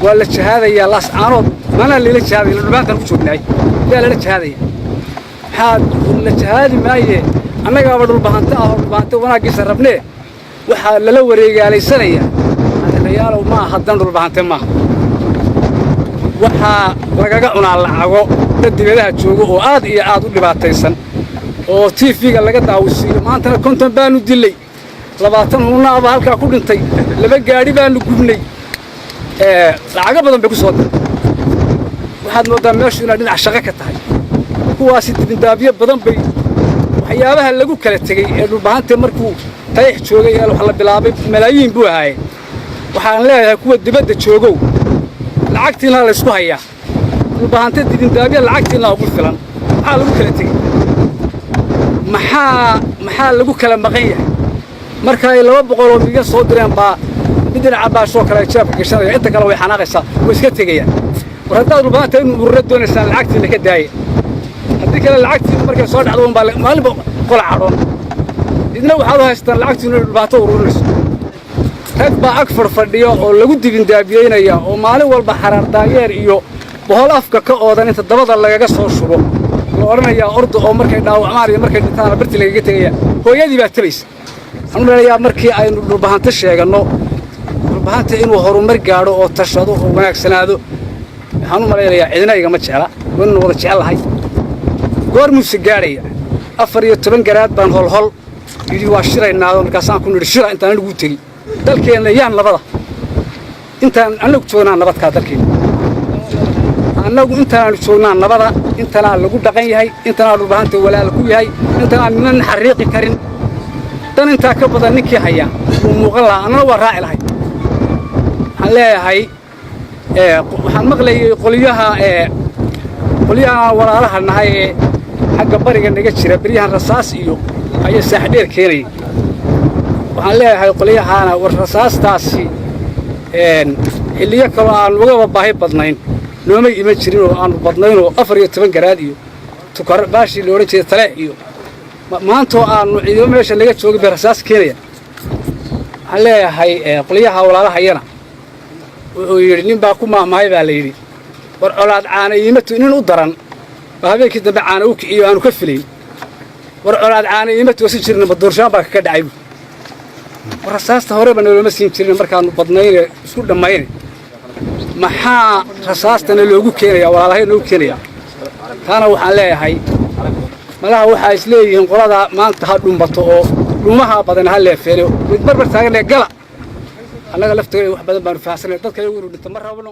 ولا شهادة يا لاس عرب ما أنا اللي لك هذه الربان كانوا شوفناي لا لك هذه حاد لك هذه ما هي أنا قابل البهانته وأنا قصر ربنا وحال لو رجالي سنة هذا الرجال وما حدنا البهانته ما وحا لقاقنا على العقو تدي بيدها تشوقه وعاد يعاد اللي oo TV-ga laga daawasiyo maanta konton baan u dilay 20 huna aba halka ku dhintay laba gaari baan gubnay lacaga badan bay ku soo dhintay waxaad moodaa meeshu inay dhinac shaqo ka tahay kuwaasi dibindaabiye badan bay waxyaabaha lagu kala tagay ee dhulbaanta markuu tayax joogay ee wax la bilaabay malaayiin buu ahaayay waxaan leeyahay kuwa dibadda joogow lacagtiina la isku hayaa dhulbaanta dibindaabiye lacagtiina ugu filan waxa lagu kala tagay maxaa lagu kala maqan yahay marka ay 200 oo miga soo direen baa midna cabaasho kala jeebka gashanaya inta kale way xanaaqaysaa way iska tagayaan waradaad rubaanta inuu ururad doonaysan lacagtii ka daayay hadii kale lacagtii markay soo dhacdo baa maalin qol caroon idna waxa uu haystaan lacagtii inuu rubaanta ururayso rag baa ag fadhiyo oo lagu dibin daabiyeynaya oo maalin walba xaraar daayeer iyo bohol afka ka oodan inta dabada lagaga soo shubo oranayaa ordo oo markay dhaawacmaan iyo markay dhintaan barti laga tagaya hooyadii baa tabaysa waxaan leeyahay markii aynu dhulbaanta sheegano dhulbaanta inuu horumar gaaro oo tashado oo wanaagsanaado waxaan u maleeyahay cidina igama jecla wana wada jecelahay goor muuse gaaraya 14 garaad baan hol yiri waa shiraynaado markaas aan ku niri shira intaan anigu tagay dalkeena yaan nabada intaan anagu joognaa nabadka dalkeena anagu intaan joognaa nabada intaan lagu dhaqan yahay intaan dhulbaanta walaal ku yahay intaan nin xariiqi karin tan inta ka badan ninkii haya uu muuqan lahaa anna waa raaci lahay waxaan leeyahay waxaan maqlayay qoliyaha walaalaha nahay xagga bariga naga jira bariyahan rasaas iyo ayay saaxdheer keenay waxaan leeyahay qoliyahana war rasaastaasi xilliyo kale aan uga baahi badnayn nooma ima jirin oo aan badnayn oo 14 garaad iyo tukar baashi loo oran tale iyo maanta aan ciido meesha laga joogay barasaas keenaya waxaan leeyahay qoliyaha walaalaha yana wuxuu yiri nin baa ku maamahay baa la yiri war colaad caanaymatu nin u daran habeenkii dambe caana u kiciyo aanu ka filayn war colaad caanaymatu si jirna badoorshaan baa ka dhacay rasaasta hore baan loo ma siin jirin markaan badnayn isku dhamayn maxaa rasaastana loogu keenaya walaalahay loogu keenaya taana waxaan leeyahay malaha waxa isleeyihiin qolada maanta ha dhumbato oo dhumaha badan ha leefeelo mid barbar taagan gala annaga lafteeda wax badan baan faahsanay dadka iyagu dhinta ma rabno